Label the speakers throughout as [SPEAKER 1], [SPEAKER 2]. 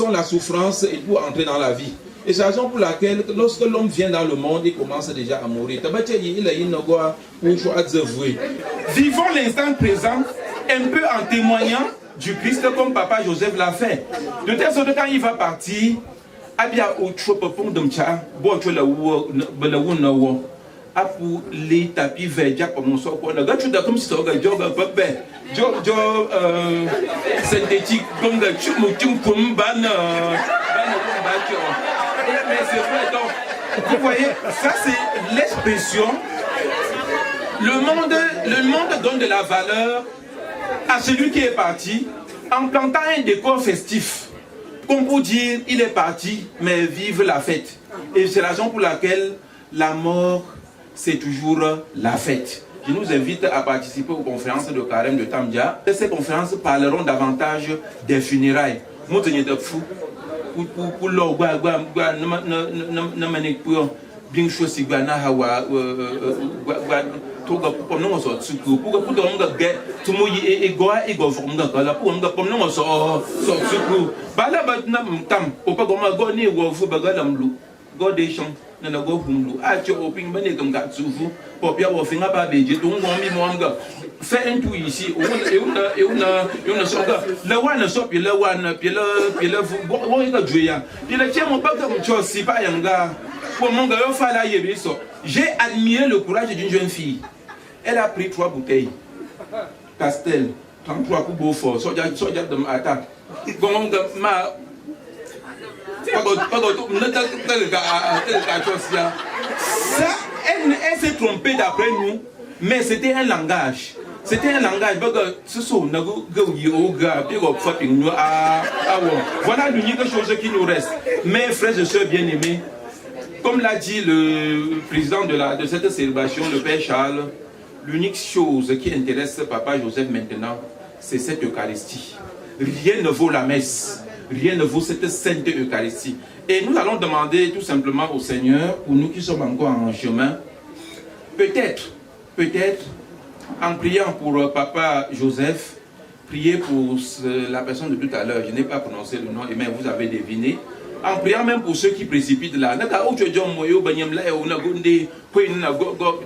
[SPEAKER 1] sont la souffrance et pour entrer dans la vie. Et c'est la raison pour laquelle, lorsque l'homme vient dans le monde, il commence déjà à mourir. Vivons l'instant présent, un peu en témoignant du Christ comme Papa Joseph l'a fait. De telle sorte que quand il va partir, apu les tapis verts comme ça quoi na gachu da comme si ça ga joga babbe jo synthétique comme ga chumu chum ban mais c'est vrai donc vous voyez ça c'est l'expression le monde donne de la valeur à celui qui est parti en plantant un décor festif comme pour dire il est parti mais vive la fête et c'est la raison pour laquelle la mort c'est toujours la fête. Je nous invite à participer aux conférences de carême de Tamdia. Ces conférences parleront davantage des funérailles. Moi, je suis fou. Pour l'eau, bien chose, nana go humlu a che oping bane kam ga tsufu popia wo finga ba beje to ngomi mwanga fe entu ici una soga la wana so pi la wana pi la fu wo ga juya pi la che mo ba ga mcho si pa yanga pour monga yo fa la yebi so j'ai admiré le courage d'une jeune fille. Elle a pris 3 bouteilles Castel 33 coups Beaufort soja de attaque gonga ma ça, elle s'est trompée d'après nous, mais c'était un langage. C'était un langage. Voilà l'unique chose qui nous reste. Mes frères et sœurs bien-aimés, comme l'a dit le président de cette célébration, le Père Charles, l'unique chose qui intéresse Papa Joseph maintenant, c'est cette Eucharistie. Rien ne vaut la messe. Rien ne vaut cette sainte Eucharistie. Et nous allons demander tout simplement au Seigneur, pour nous qui sommes encore en chemin, peut-être, en priant pour Papa Joseph, priez pour la personne de tout à l'heure, je n'ai pas prononcé le nom, mais vous avez deviné, en priant même pour ceux qui précipitent là.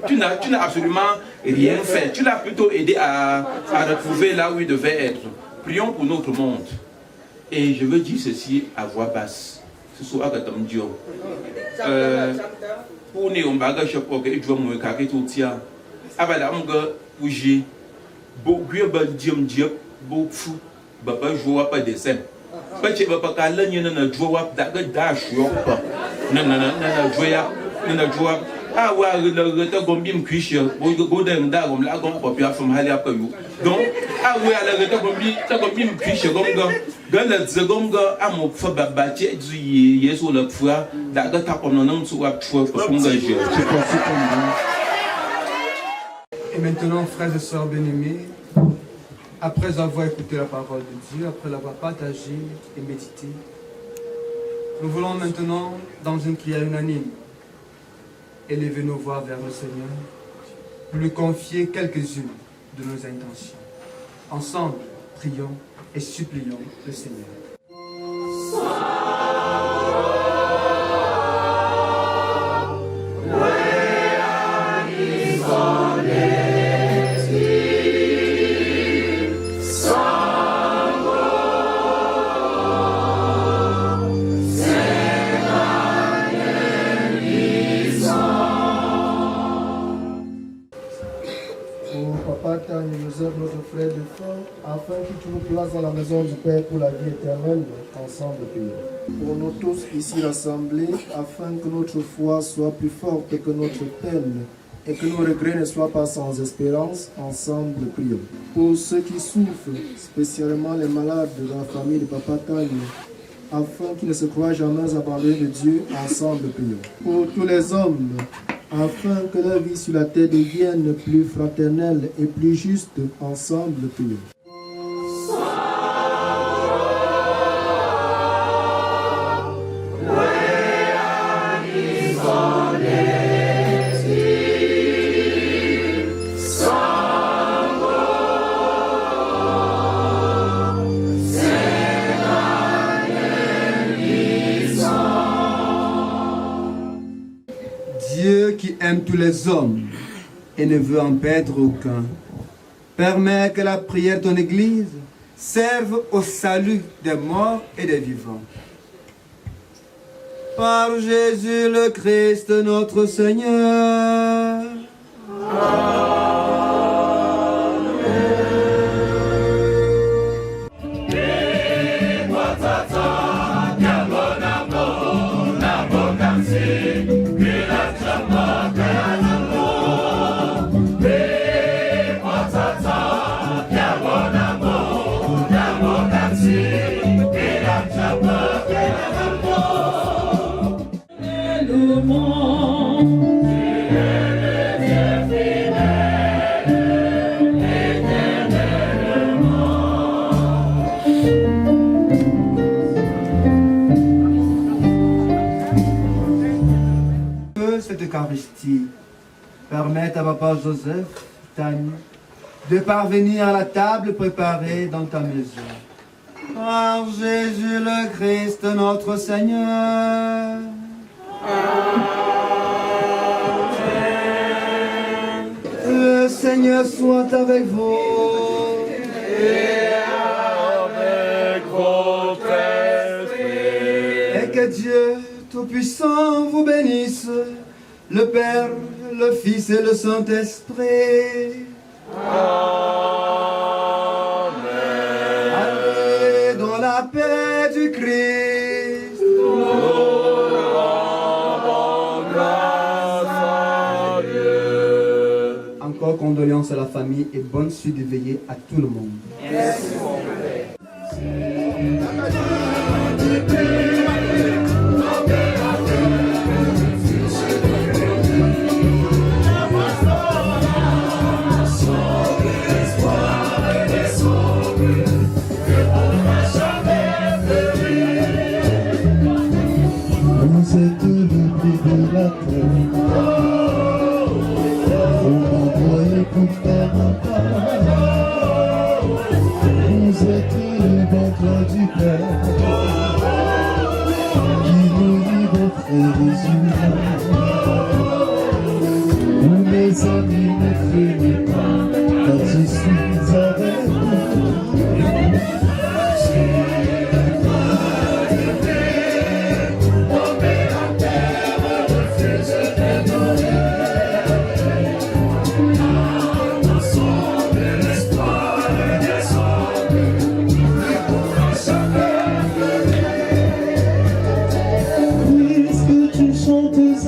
[SPEAKER 1] Tu n'as absolument rien fait. Tu l'as plutôt aidé à retrouver là où il devait être. Prions pour notre monde. Et je veux dire ceci à voix basse. Ce soir, pour nous, on va faire un peu de temps. Abada mga uji bo gwe ba diam bo fu baba joa pa desem ba che ba ka la nyina na joa da ga da shu pa na joa a wa le ta gombi mkwishi bo da nda gom la gom ko pia fam hali apa yu donc a wa la ta gombi mkwishi gom ga la zegom ga amo fa baba che zu yeso la fua da ga ta ko no nan su wa fua ko nga je.
[SPEAKER 2] Et maintenant, frères et sœurs bien-aimés, après avoir écouté la parole de Dieu, après l'avoir partagée et médité, nous voulons maintenant, dans une prière unanime, élever nos voix vers le Seigneur pour lui confier quelques-unes de nos intentions. Ensemble, prions et supplions le Seigneur.
[SPEAKER 3] Notre frère de foi, afin que tu nous places dans la maison du Père pour la vie éternelle, ensemble prions. Pour nous tous ici rassemblés, afin que notre foi soit plus forte que notre peine et que nos regrets ne soient pas sans espérance, ensemble prions. Pour ceux qui souffrent, spécialement les malades de la famille de Papa Tanya, afin qu'ils ne se croient jamais abandonnés de Dieu, ensemble prions. Pour tous les hommes, afin que la vie sur la terre devienne plus fraternelle et plus juste, ensemble prions.
[SPEAKER 2] tous les hommes et ne veut en perdre aucun. Permets que la prière de ton Église serve au salut des morts et des vivants. Par Jésus le Christ notre Seigneur. Cette Eucharistie permette à Papa Joseph, Tani, de parvenir à la table préparée dans ta maison. Par Jésus le Christ notre Seigneur. Le Seigneur soit avec vous. Et avec votre esprit. Et que Dieu Tout-Puissant vous bénisse, le Père, le Fils et le Saint-Esprit. Amen. Allez dans la paix du Christ. Nous rendons grâce à Dieu. Encore condoléances à la famille et bonne suite de veillée à tout le monde. Merci mon Père.
[SPEAKER 3] Vous êtes le blé de la terre. Vous m'envoyez pour faire un pas. Vous êtes le ventre du Père qui nourrit vos frères humains. Vous mes amis ne craignez pas, car je suis avec vous.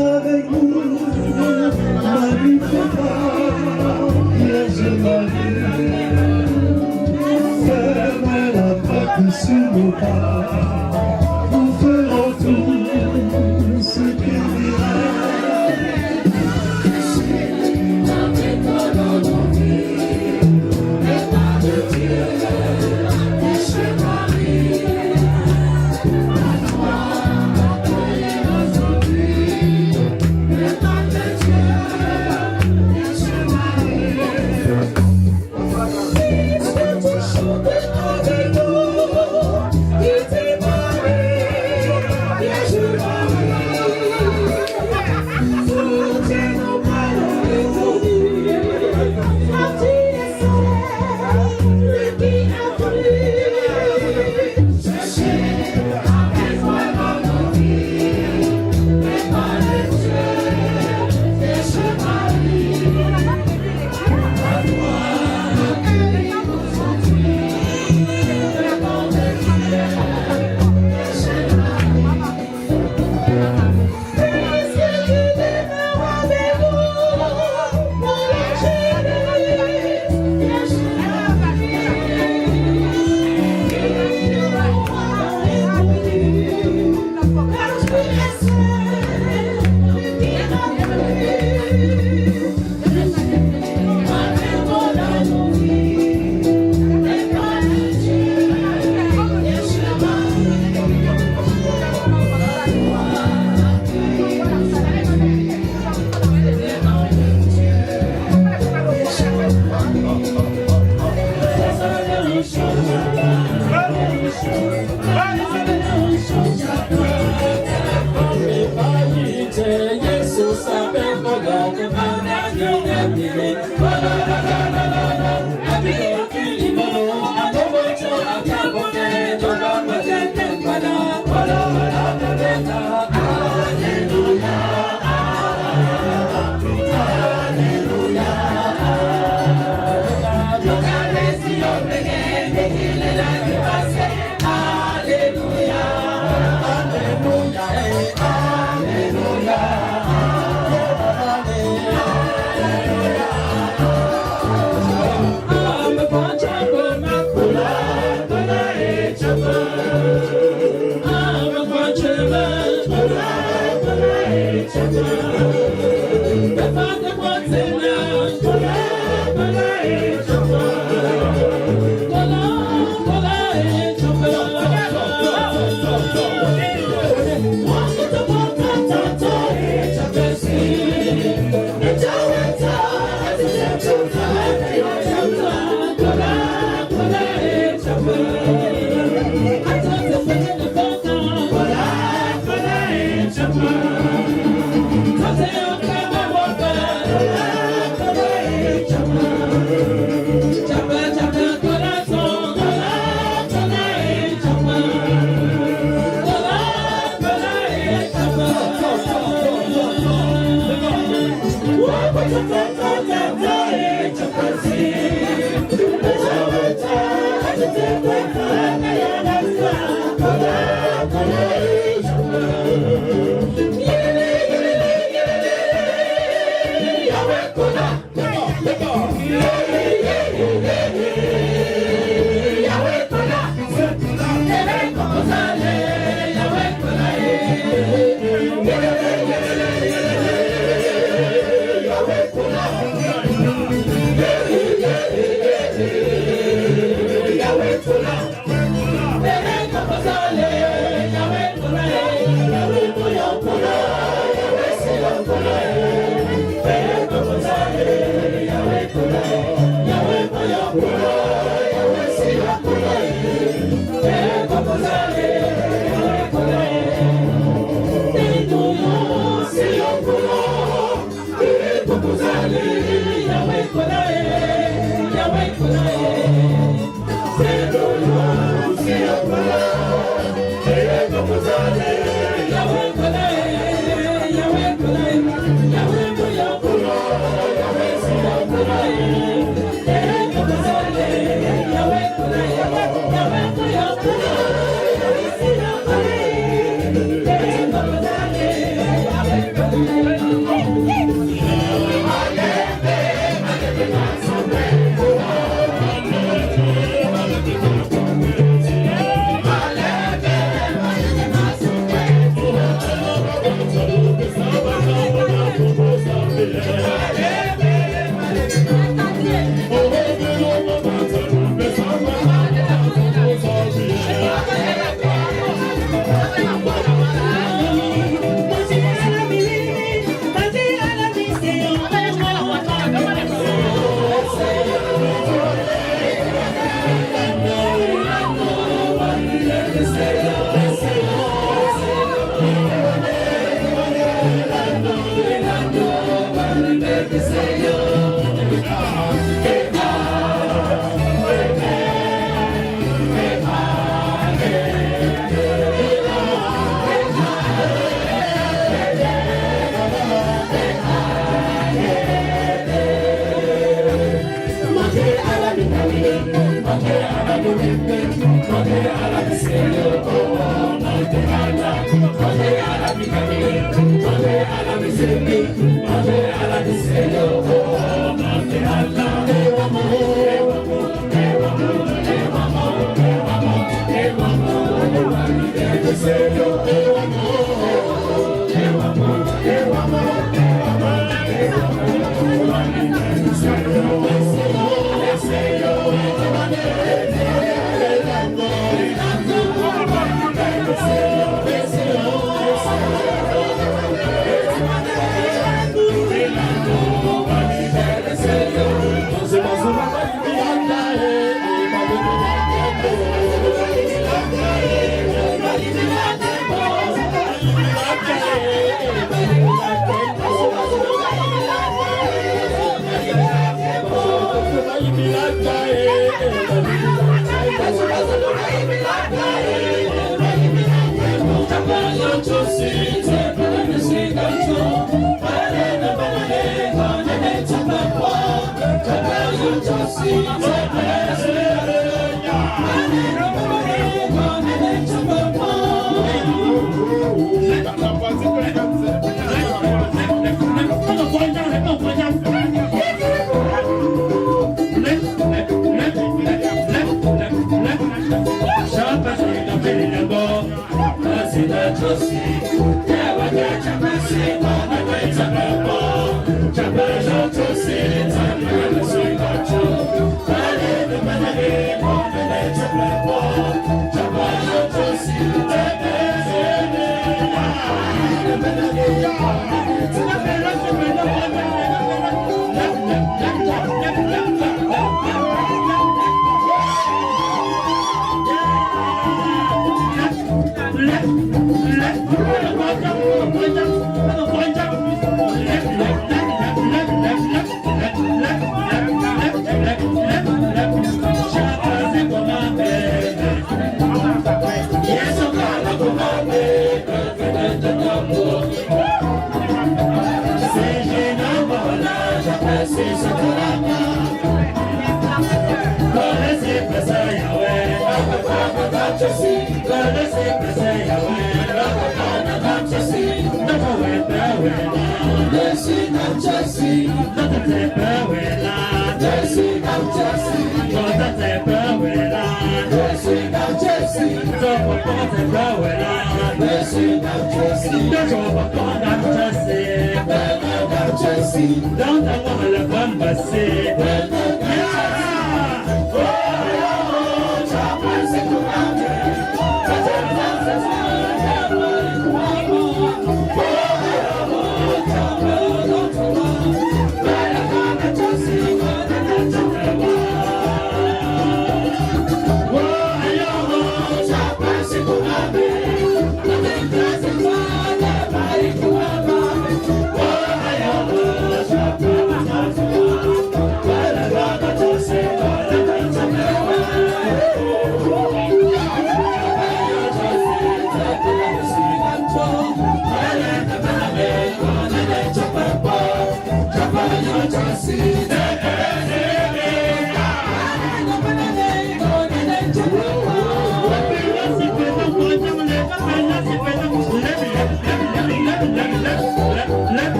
[SPEAKER 3] Avec nous, Marie Papa, Vierge Marie, ferme la porte sur nos pas, nous ferons tout ce qu'il dira. Avec toi dans nos vies, les pas de Dieu, Vierge Marie, à toi, appelez aujourd'hui.
[SPEAKER 4] Avec nous, il t'est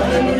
[SPEAKER 3] Hallelujah.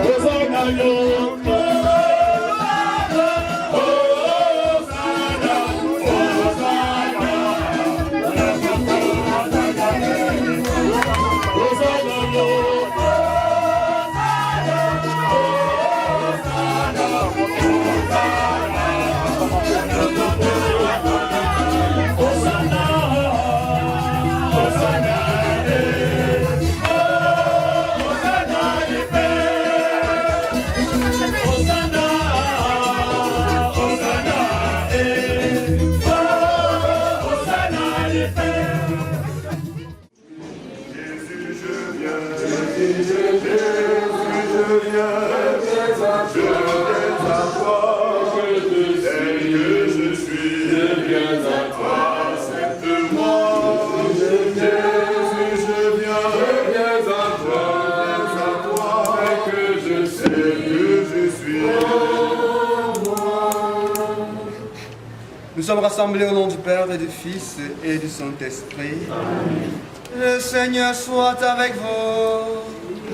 [SPEAKER 4] Hosanna,
[SPEAKER 2] Nous sommes rassemblés au nom du Père et du Fils et du Saint-Esprit. Le Seigneur soit avec vous.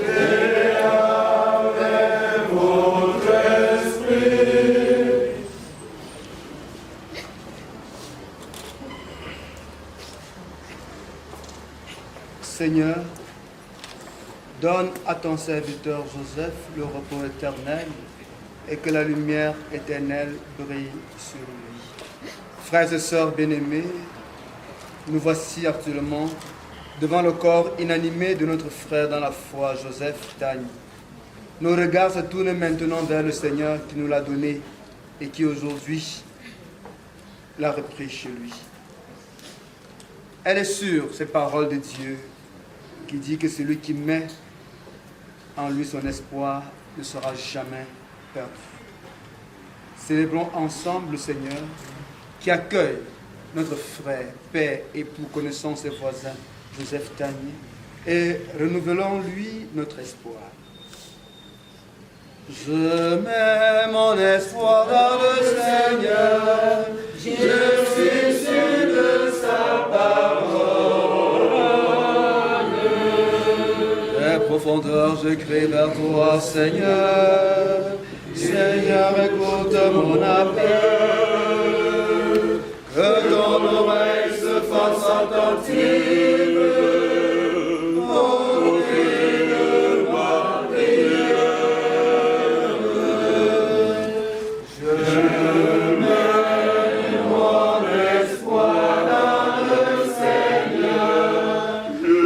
[SPEAKER 4] Et avec votre esprit.
[SPEAKER 2] Seigneur, donne à ton serviteur Joseph le repos éternel et que la lumière éternelle brille sur lui. Frères et sœurs bien-aimés, nous voici actuellement devant le corps inanimé de notre frère dans la foi, Joseph Tagne. Nos regards se tournent maintenant vers le Seigneur qui nous l'a donné et qui aujourd'hui l'a repris chez lui. Elle est sûre, ces paroles de Dieu, qui dit que celui qui met en lui son espoir ne sera jamais perdu. Célébrons ensemble le Seigneur qui accueille notre frère, père, époux, connaissant ses voisins, Joseph Tagne, et renouvelons-lui notre espoir. Je mets mon espoir dans le Seigneur, je suis sûr de sa parole. Des profondeurs, je crie vers toi, Seigneur. Seigneur, écoute mon appel. Que ton oreille se fasse attentive. Au cri de ma prière. Je mets mon espoir dans le Seigneur. Je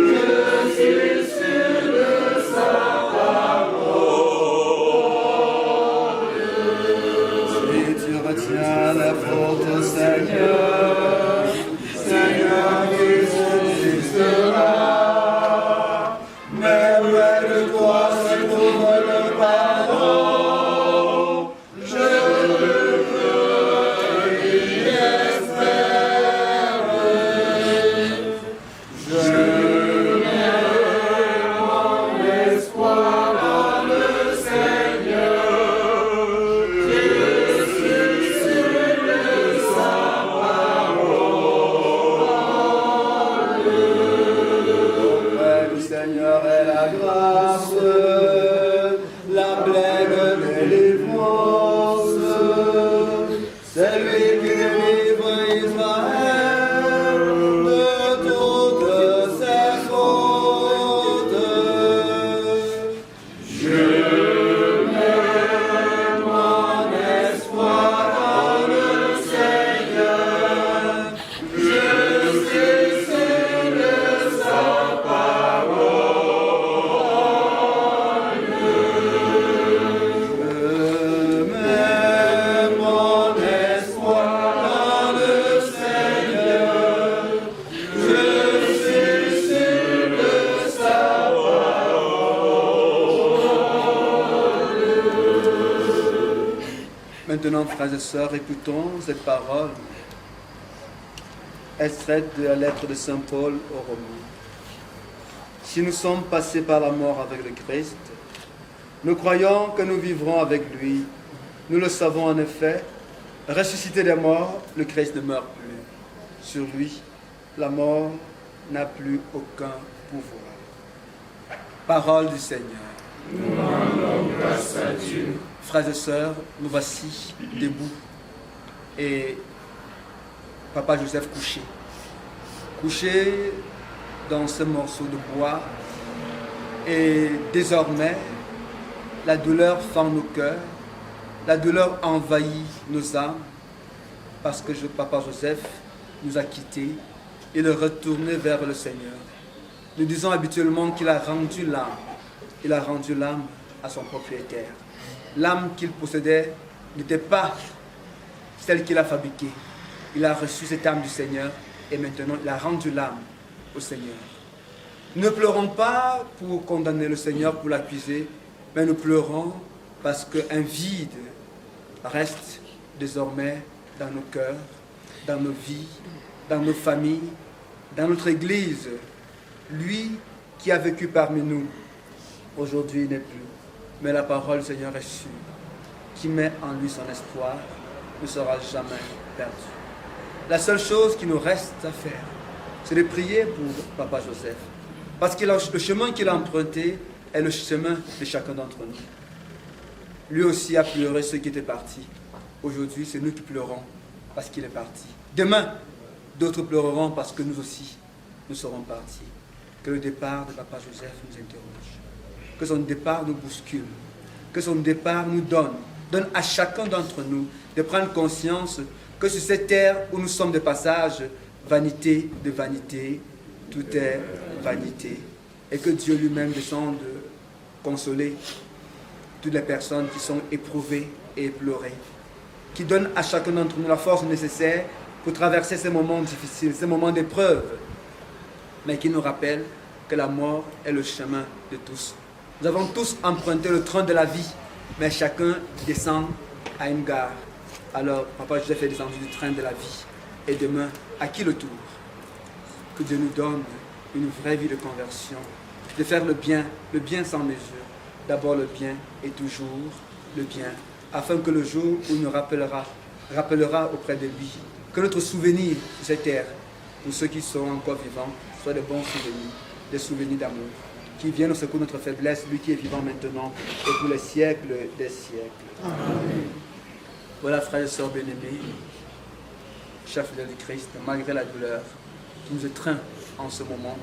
[SPEAKER 2] suis sûr de sa parole. Si tu retiens la faute, Seigneur, Seigneur, tu subsisteras. Mais près de toi se trouve le pardon. Je veux y espérer. Je mets mon espoir dans le Seigneur. Je suis sûr de sa parole. Auprès du Seigneur est la grâce, la pleine délivrance. C'est lui qui délivre Israël de toutes ses fautes. Je mets mon espoir dans le Seigneur. Je suis sûr de sa parole. Je mets mon espoir dans le Seigneur. Je suis sûr de sa parole. Maintenant, frères et sœurs, écoutons ces paroles extraites de la lettre de Saint Paul aux Romains. Si nous sommes passés par la mort avec le Christ, nous croyons que nous vivrons avec lui. Nous le savons en effet, ressuscité des morts, le Christ ne meurt plus. Sur lui, la mort n'a plus aucun pouvoir. Parole du Seigneur.
[SPEAKER 4] Nous rendons grâce à Dieu.
[SPEAKER 2] Frères et sœurs, nous voici debout et Papa Joseph couché dans ce morceau de bois, et désormais la douleur fend nos cœurs, la douleur envahit nos âmes parce que Papa Joseph nous a quittés et est retourné vers le Seigneur. Nous disons habituellement qu'il a rendu l'âme. Il a rendu l'âme à son propriétaire. L'âme qu'il possédait n'était pas celle qu'il a fabriquée. Il a reçu cette âme du Seigneur et maintenant il a rendu l'âme au Seigneur. Ne pleurons pas pour condamner le Seigneur, pour l'accuser, mais nous pleurons parce qu'un vide reste désormais dans nos cœurs, dans nos vies, dans nos familles, dans notre Église. Lui qui a vécu parmi nous, aujourd'hui n'est plus. Mais la parole du Seigneur est sûre. Qui met en lui son espoir ne sera jamais perdu. La seule chose qui nous reste à faire, c'est de prier pour Papa Joseph. Parce que le chemin qu'il a emprunté est le chemin de chacun d'entre nous. Lui aussi a pleuré ceux qui étaient partis. Aujourd'hui, c'est nous qui pleurons parce qu'il est parti. Demain, d'autres pleureront parce que nous aussi, nous serons partis. Que le départ de Papa Joseph nous interroge. Que son départ nous bouscule. Que son départ nous donne à chacun d'entre nous de prendre conscience que sur cette terre où nous sommes de passage, vanité de vanité, tout est vanité. Et que Dieu lui-même descende consoler toutes les personnes qui sont éprouvées et éplorées. Qui donne à chacun d'entre nous la force nécessaire pour traverser ces moments difficiles, ces moments d'épreuve. Mais qui nous rappelle que la mort est le chemin de tous. Nous avons tous emprunté le train de la vie, mais chacun descend à une gare. Alors, Papa Joseph est descendu du train de la vie. Et demain, à qui le tour? Que Dieu nous donne une vraie vie de conversion, de faire le bien sans mesure. D'abord le bien et toujours le bien, afin que le jour où il nous rappellera auprès de lui, que notre souvenir de cette terre, pour ceux qui sont encore vivants, soit de bons souvenirs, des souvenirs d'amour, qui viennent au secours de notre faiblesse, lui qui est vivant maintenant et pour les siècles des siècles. Amen. Voilà, frères et sœurs bien-aimés, chers fidèles du Christ, malgré la douleur qui nous étreint en ce moment,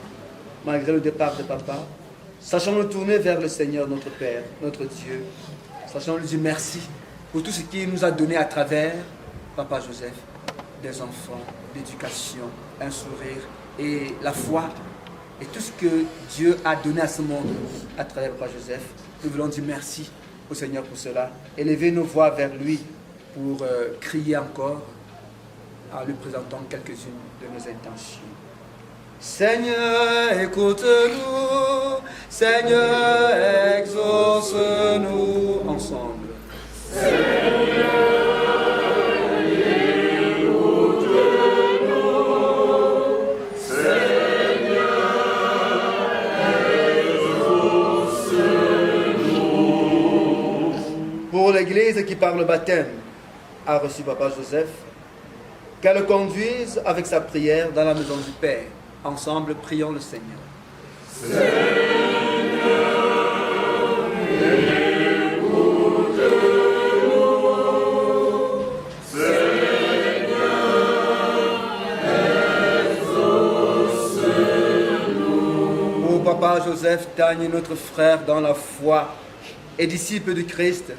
[SPEAKER 2] malgré le départ de Papa, sachons nous tourner vers le Seigneur, notre Père, notre Dieu. Sachons lui dire merci pour tout ce qu'il nous a donné à travers Papa Joseph, des enfants, l'éducation, un sourire et la foi. Et tout ce que Dieu a donné à ce monde à travers Papa Joseph, nous voulons dire merci au Seigneur pour cela. Élever nos voix vers lui pour crier encore en lui présentant quelques-unes de nos intentions. Seigneur, écoute-nous. Seigneur, exauce-nous ensemble. Seigneur, écoute-nous. Seigneur, exauce-nous. Pour l'Église qui par le baptême a reçu Papa Joseph, qu'elle le conduise avec sa prière dans la maison du Père. Ensemble, prions le Seigneur. Seigneur, écoute-nous. Seigneur, exauce-nous. Ô Papa Joseph Tagne, notre frère dans la foi et disciple du Christ,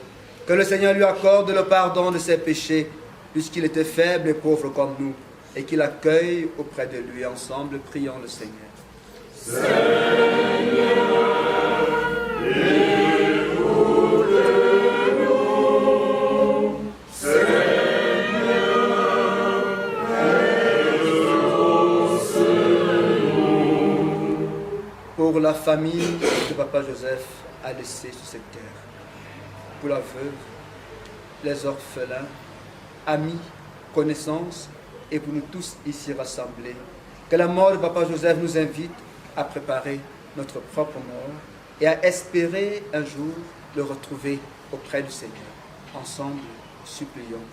[SPEAKER 2] que le Seigneur lui accorde le pardon de ses péchés, puisqu'il était faible et pauvre comme nous, et qu'il accueille auprès de lui. Ensemble, prions le Seigneur. Seigneur, écoute-nous. Seigneur, exauce-nous. Pour la famille que Papa Joseph a laissée sur cette terre, pour la veuve, les orphelins, amis, connaissances, et pour nous tous ici rassemblés, que la mort de Papa Joseph nous invite à préparer notre propre mort et à espérer un jour le retrouver auprès du Seigneur. Ensemble, supplions.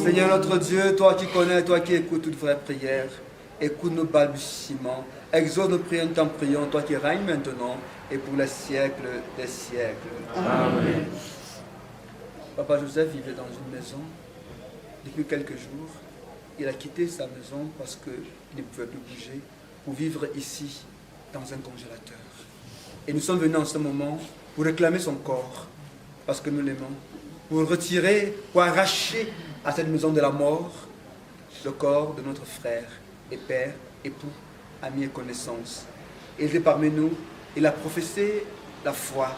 [SPEAKER 2] Seigneur notre Dieu, toi qui connais, toi qui écoutes toute vraie prière, écoute nos balbutiements, exauce nos prières, nous t'en prions, toi qui règnes maintenant et pour les siècles des siècles. Amen. Papa Joseph vivait dans une maison depuis quelques jours. Il a quitté sa maison parce qu'il ne pouvait plus bouger pour vivre ici dans un congélateur. Et nous sommes venus en ce moment Vous réclamez son corps parce que nous l'aimons. Vous retirez, vous arrachez à cette maison de la mort le corps de notre frère et père, époux, ami et connaissance. Il était parmi nous, il a professé la foi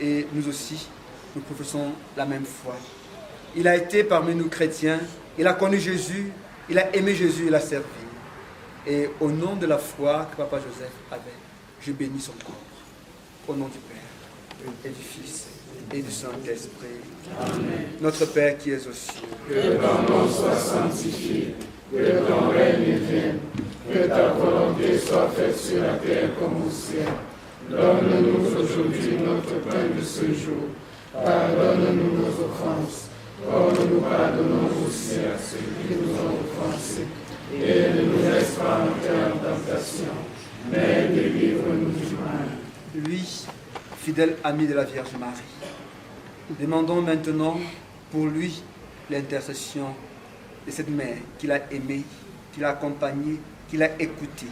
[SPEAKER 2] et nous aussi, nous professons la même foi. Il a été parmi nous chrétiens, il a connu Jésus, il a aimé Jésus, il a servi. Et au nom de la foi que Papa Joseph avait, je bénis son corps. Au nom du Père et du Fils et du Saint-Esprit. Amen. Notre Père qui es aux cieux,
[SPEAKER 4] que ton nom soit sanctifié, que ton règne vienne, que ta volonté soit faite sur la terre comme au ciel. Donne-nous aujourd'hui notre pain de ce jour. Pardonne-nous nos offenses, comme nous pardonnons aussi à ceux qui nous ont offensés. Et ne nous laisse pas entrer en tentation, mais délivre-nous du mal.
[SPEAKER 2] lui, fidèle ami de la Vierge Marie. Demandons maintenant pour lui l'intercession de cette mère qu'il a aimée, qu'il a accompagnée, qu'il a écoutée,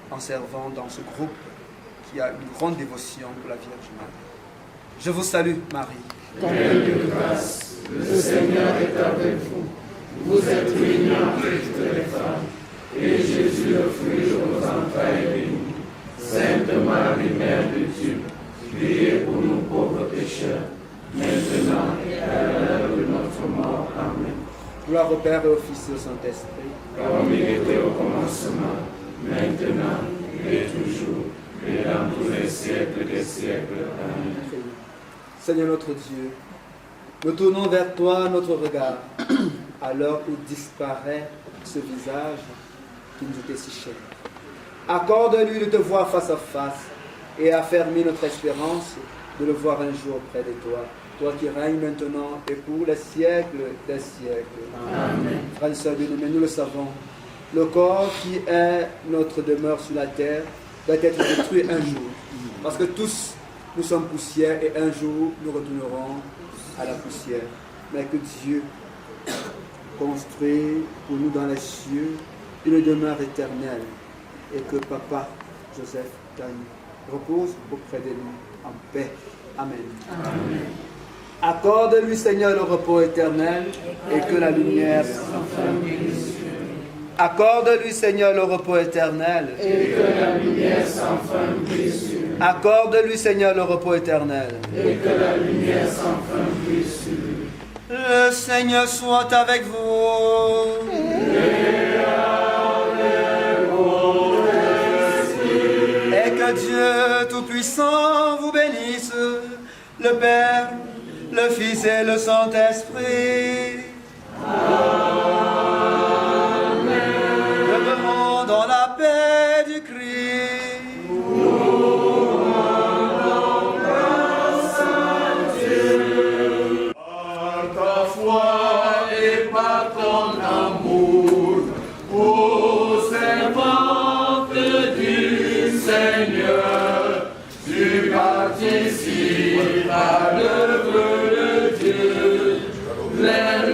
[SPEAKER 2] en servant dans ce groupe qui a une grande dévotion pour la Vierge Marie. Je vous salue, Marie.
[SPEAKER 4] Pleine de grâce, le Seigneur est avec vous. Vous êtes bénie entre toutes les femmes, et Jésus, le fruit de vos entrailles, est béni. Sainte Marie, Mère de Dieu, priez pour nous pauvres pécheurs, maintenant et à l'heure de notre mort. Amen.
[SPEAKER 2] Gloire au Père et au Fils et au Saint-Esprit.
[SPEAKER 4] Comme il était au commencement, maintenant et toujours, et dans tous les siècles des siècles. Amen.
[SPEAKER 2] Seigneur notre Dieu, nous tournons vers toi notre regard, à l'heure où disparaît ce visage qui nous était si cher. Accorde-lui de te voir face à face et affermis notre espérance de le voir un jour près de toi. Toi qui règnes maintenant et pour les siècles des siècles.
[SPEAKER 4] Amen.
[SPEAKER 2] Frères et sœurs bien-aimés, nous le savons, le corps qui est notre demeure sur la terre doit être détruit un jour. Parce que tous, nous sommes poussière et un jour, nous retournerons à la poussière. Mais que Dieu construit pour nous dans les cieux une demeure éternelle et que Papa Joseph Gagne repose auprès de nous en paix. Amen.
[SPEAKER 4] Amen.
[SPEAKER 2] Accorde-lui, Seigneur, le repos éternel et que la lumière Accorde-lui, Seigneur, le repos éternel
[SPEAKER 4] Et que la lumière sans fin brille sur lui.
[SPEAKER 2] Accorde-lui, Seigneur, le repos éternel.
[SPEAKER 4] Et que la lumière sans fin brille sur lui.
[SPEAKER 2] Le Seigneur soit avec vous. Et que Dieu Tout-Puissant vous bénisse, le Père, le Fils et le Saint-Esprit. Amen. Demeurons dans la paix du Christ.
[SPEAKER 4] Par ta foi et par ton amour, ô servante du Seigneur, tu participes à l'œuvre de Dieu, pleine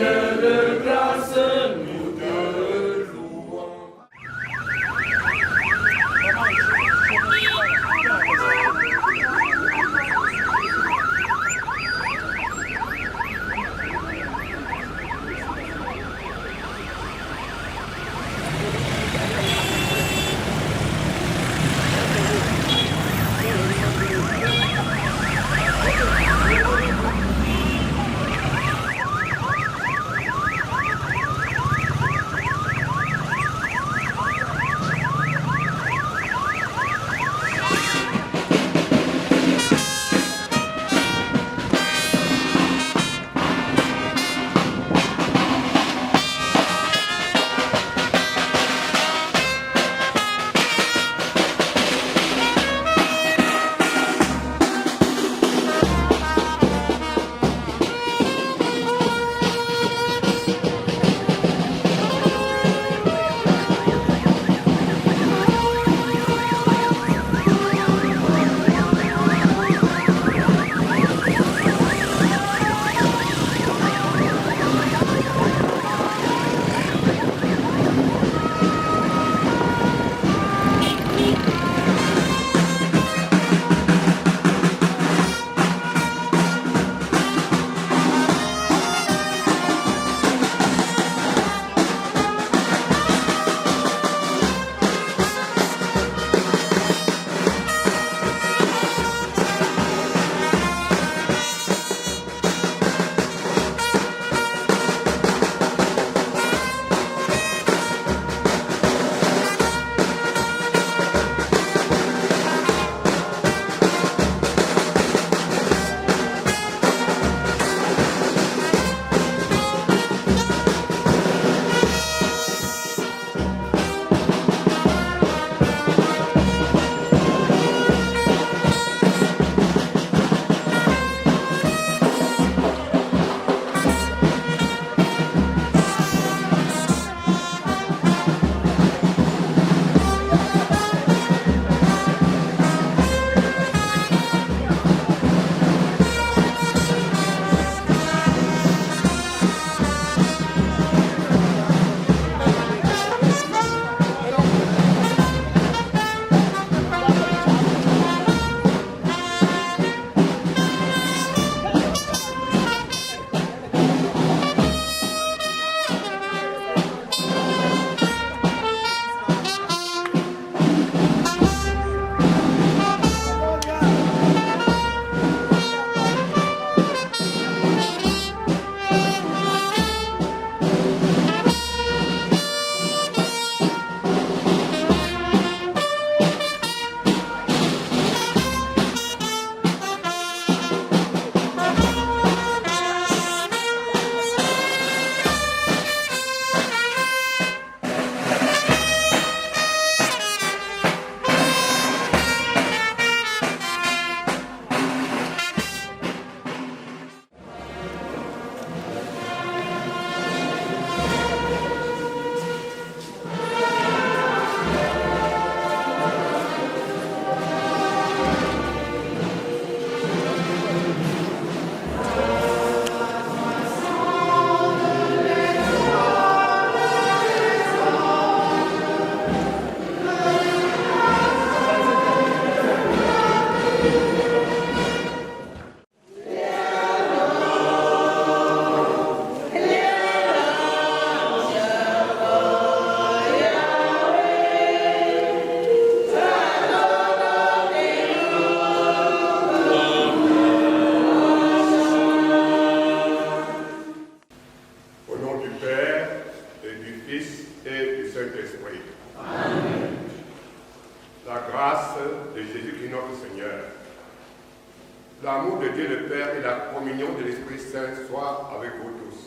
[SPEAKER 5] Seigneur et la communion de l'Esprit Saint soit avec vous tous.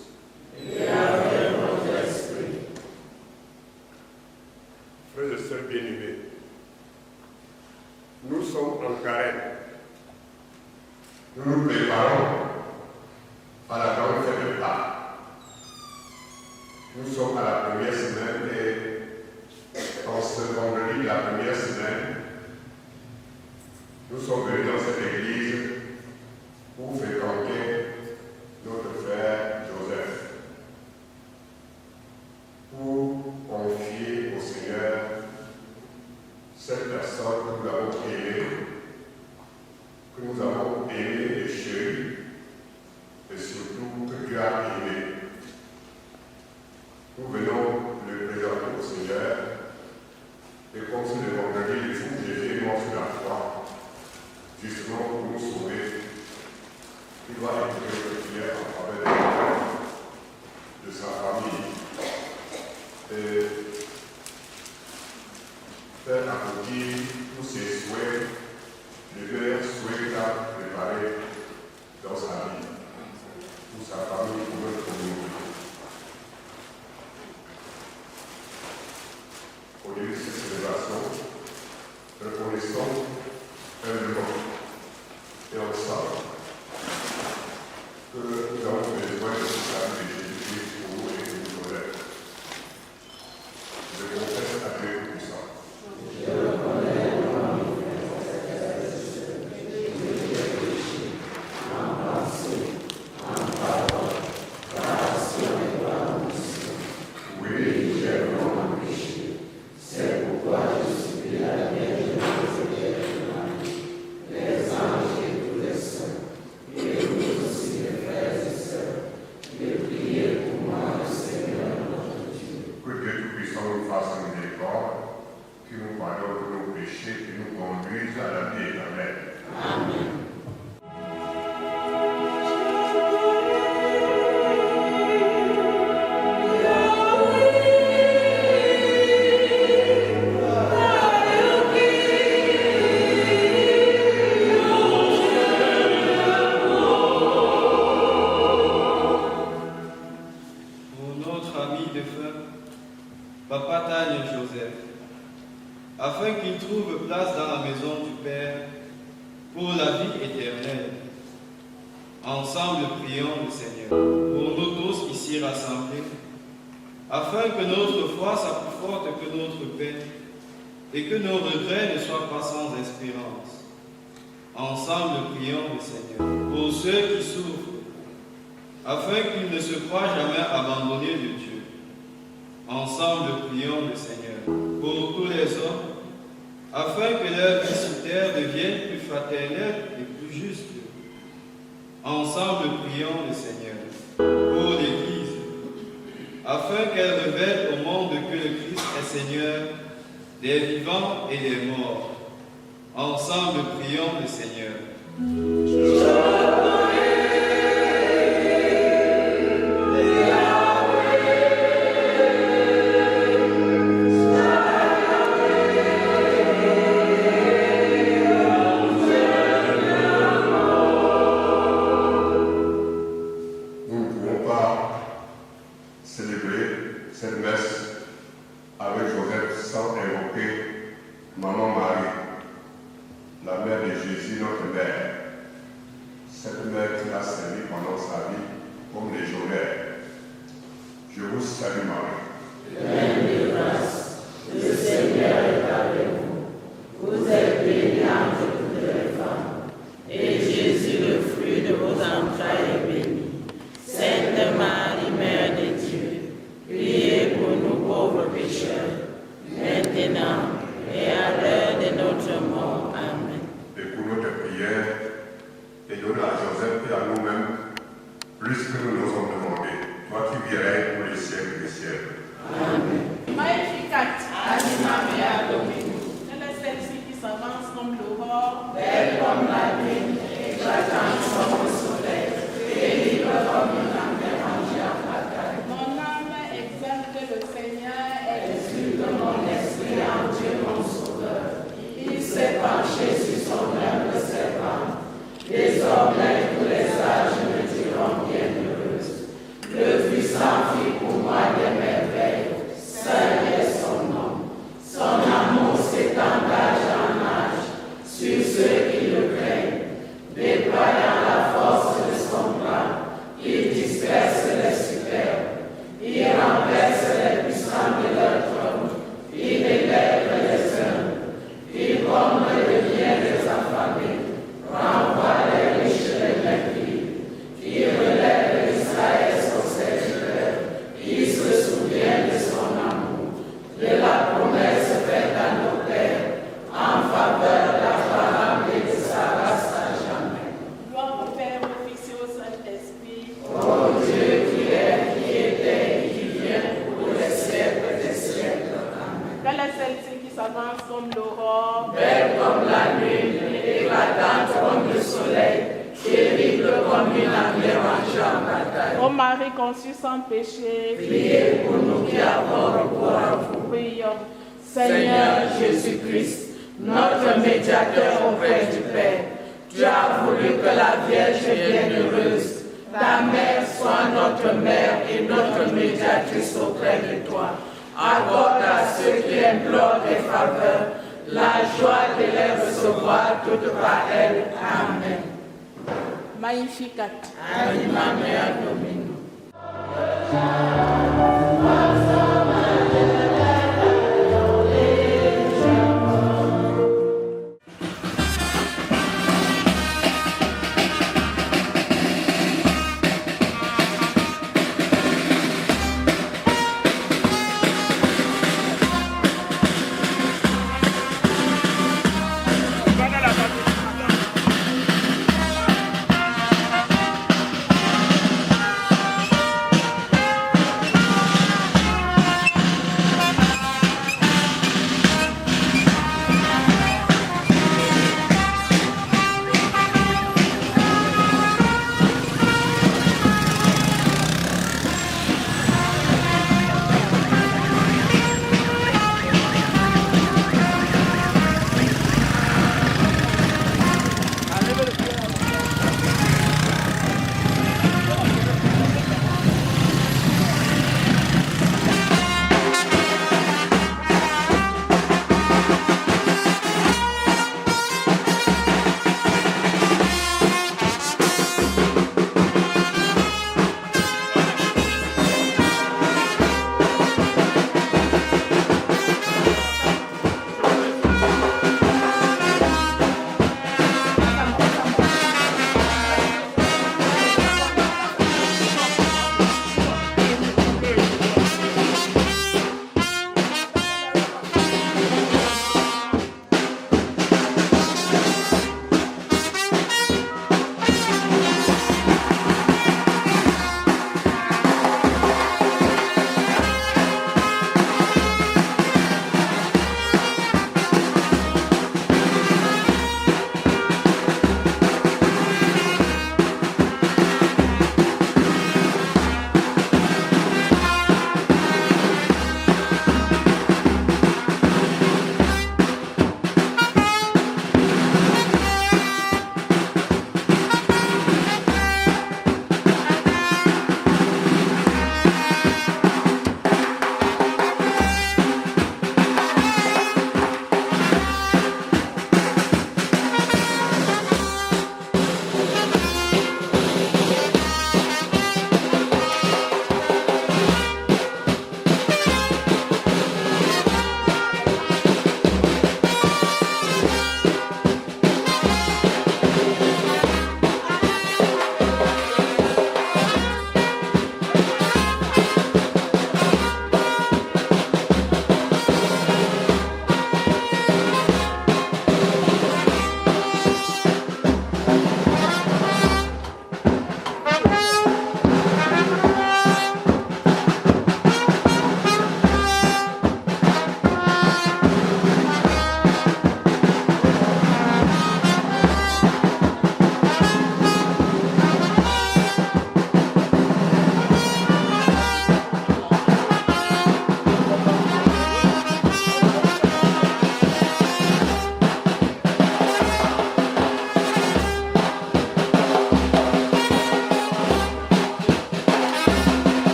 [SPEAKER 4] Et avec votre esprit.
[SPEAKER 5] Frères et sœurs bien-aimés, nous sommes en carême. Nous nous préparons à la grande fête de Pâques. Nous sommes à la première semaine et en ce vendredi de la première semaine, nous sommes venus dans cette église pour fréquenter notre frère Joseph, pour confier au Seigneur cette personne que nous avons aimée, que nous avons aimée et chérie, et surtout que Dieu a aimé. Nous venons le présenter au Seigneur, et comme c'est le vendredi, le jour où Jésus est mort sur la croix, justement pour nous sauver, il doit être notre prière en faveur de sa famille. Et faire accomplir tous ses souhaits, les meilleurs souhaits qu'il a préparés dans sa vie, pour sa famille, pour notre communauté. Au début de cette célébration, reconnaissons humblement et ensemble que nous avons besoin de ce salut de Jésus-Christ pour nous et pour nous connaître. Je confesse à Dieu Tout-Puissant.
[SPEAKER 4] Je reconnais devant nous en pensée, en parole, par action et par omission. Oui, j'ai vraiment péché. C'est pourquoi je supplie la Vierge Marie, les anges et tous les saints, et vous aussi les frères et sœurs, de prier pour moi le Seigneur notre Dieu.
[SPEAKER 5] Que Dieu Tout-Puissant nous fasse miséricorde, qu'il nous pardonne de nos péchés et nous conduise à la vie éternelle.
[SPEAKER 4] Amen.
[SPEAKER 6] Pour notre ami défunt, Papa Tagne Joseph, afin qu'il trouve place dans la maison du Père pour la vie éternelle. Ensemble, prions le Seigneur pour nous tous ici rassemblés, afin que notre foi soit plus forte que notre peine et que nos regrets ne soient pas sans espérance. Ensemble, prions le Seigneur pour ceux qui souffrent, afin qu'ils ne se croient jamais abandonnés de Dieu. Ensemble, prions le Seigneur pour tous les hommes, afin que leur vie sur terre devienne plus fraternelle et plus juste. Ensemble, prions le Seigneur pour l'Église, afin qu'elle révèle au monde que le Christ est Seigneur des vivants et des morts. Ensemble, prions le Seigneur.
[SPEAKER 5] Nous ne pouvons pas célébrer cette messe avec Joseph sans invoquer Maman Marie, la mère de Jésus, notre mère. Cette mère qui a servi pendant sa vie comme légionnaire. Je vous salue Marie.
[SPEAKER 4] Pleine de grâce, le Seigneur est avec vous. Vous êtes bénie entre toutes les femmes, et Jésus, le fruit de vos entrailles, est béni. Sainte Marie, Mère de Dieu, priez pour nous pauvres pécheurs, maintenant et à l'heure de notre mort. Amen.
[SPEAKER 5] Et pour notre prière, et donne à Joseph et à nous-mêmes plus que nous n'osons demander. Toi qui règnes pour les siècles des siècles.
[SPEAKER 4] Amen.
[SPEAKER 7] Magnificat,
[SPEAKER 4] Anima mea Domini,
[SPEAKER 7] elle est celle-ci qui s'avance comme l'aurore,
[SPEAKER 4] belle comme la lune, éclatante comme le soleil, et libre comme une âme dérangée en bataille.
[SPEAKER 7] mon âme exalte le Seigneur,
[SPEAKER 4] Exulte mon esprit en Dieu mon Sauveur. Il s'est penché sur son humble servant. Désormais tous les
[SPEAKER 7] Marie conçue sans péché,
[SPEAKER 4] Priez pour nous qui avons recours à vous.
[SPEAKER 7] prions.
[SPEAKER 4] Seigneur Jésus-Christ, notre médiateur auprès du Père, tu as voulu que la Vierge bienheureuse, ta mère, soit notre mère et notre médiatrice auprès de toi. Accorde à ceux qui implorent tes faveurs la joie de les recevoir toutes par elle. Amen.
[SPEAKER 7] Magnificat.
[SPEAKER 4] Anima mea Domini.